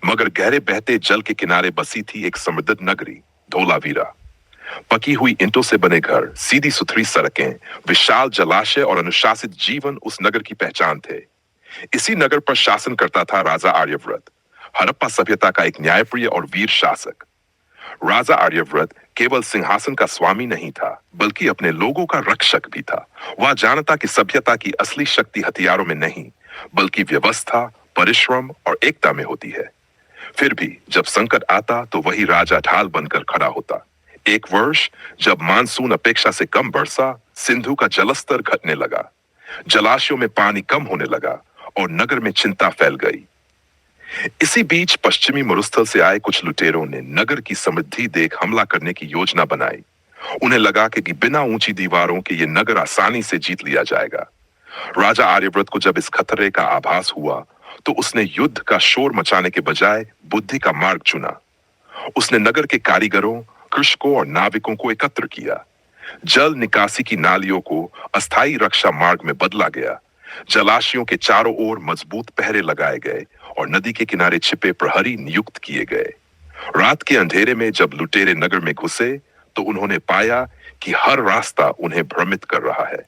मगर गहरे बहते जल के किनारे बसी थी एक समृद्ध नगरी, धोलावीरा। पकी हुई ईंटों से बने घर, सीधी सुथरी सड़कें, विशाल जलाशय और अनुशासित जीवन उस नगर की पहचान थे। इसी नगर पर शासन करता था राजा आर्यव्रत, हड़प्पा सभ्यता का एक न्यायप्रिय और वीर शासक। राजा आर्यव्रत केवल सिंहासन का स्वामी नहीं था, बल्कि अपने लोगों का रक्षक भी था। वह जानता कि सभ्यता की असली शक्ति हथियारों में नहीं, बल्कि व्यवस्था, परिश्रम और एकता में होती है। फिर भी जब संकट आता तो वही राजा ढाल बनकर खड़ा होता। एक वर्ष जब मानसून अपेक्षा से कम बरसा, सिंधु का जलस्तर घटने लगा, जलाशयों में पानी कम होने लगा और नगर में चिंता फैल गई। इसी बीच पश्चिमी मरुस्थल से आए कुछ लुटेरों ने नगर की समृद्धि देख हमला करने की योजना बनाई। उन्हें लगा कि बिना ऊंची दीवारों के ये नगर आसानी से जीत लिया जाएगा। राजा आर्यव्रत को जब इस खतरे का आभास हुआ तो उसने युद्ध का शोर मचाने के बजाय बुद्धि का मार्ग चुना। उसने नगर के कारीगरों, कृषकों और नाविकों को एकत्र किया। जल निकासी की नालियों को अस्थायी रक्षा मार्ग में बदला गया। जलाशयों के चारों ओर मजबूत पहरे लगाए गए और नदी के किनारे छिपे प्रहरी नियुक्त किए गए। रात के अंधेरे में जब लुटेरे नगर में घुसे तो उन्होंने पाया कि हर रास्ता उन्हें भ्रमित कर रहा है।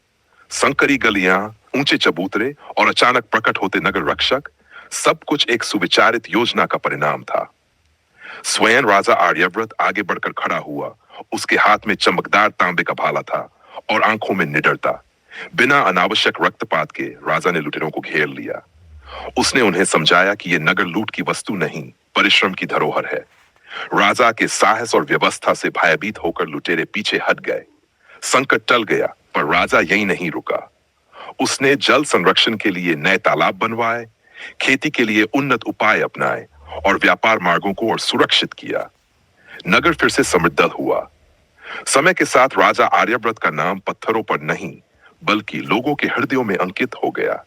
संकरी गलियां, ऊंचे चबूतरे और अचानक प्रकट होते नगर रक्षक, सब कुछ एक सुविचारित योजना का परिणाम था। स्वयं राजा आर्यव्रत आगे बढ़कर खड़ा हुआ। उसके हाथ में चमकदार तांबे का भाला था और आंखों में निडरता। बिना अनावश्यक रक्तपात के राजा ने लुटेरों को घेर लिया। उसने उन्हें समझाया कि यह नगर लूट की वस्तु नहीं, परिश्रम की धरोहर है। राजा के साहस और व्यवस्था से भयभीत होकर लुटेरे पीछे हट गए। संकट टल गया, पर राजा यहीं नहीं रुका। उसने जल संरक्षण के लिए नए तालाब बनवाए, खेती के लिए उन्नत उपाय अपनाए और व्यापार मार्गों को और सुरक्षित किया। नगर फिर से समृद्ध हुआ। समय के साथ राजा आर्यव्रत का नाम पत्थरों पर नहीं, बल्कि लोगों के हृदयों में अंकित हो गया।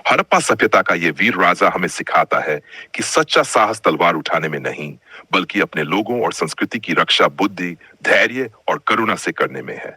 हड़प्पा सभ्यता का यह वीर राजा हमें सिखाता है कि सच्चा साहस तलवार उठाने में नहीं, बल्कि अपने लोगों और संस्कृति की रक्षा बुद्धि, धैर्य और करुणा से करने में है।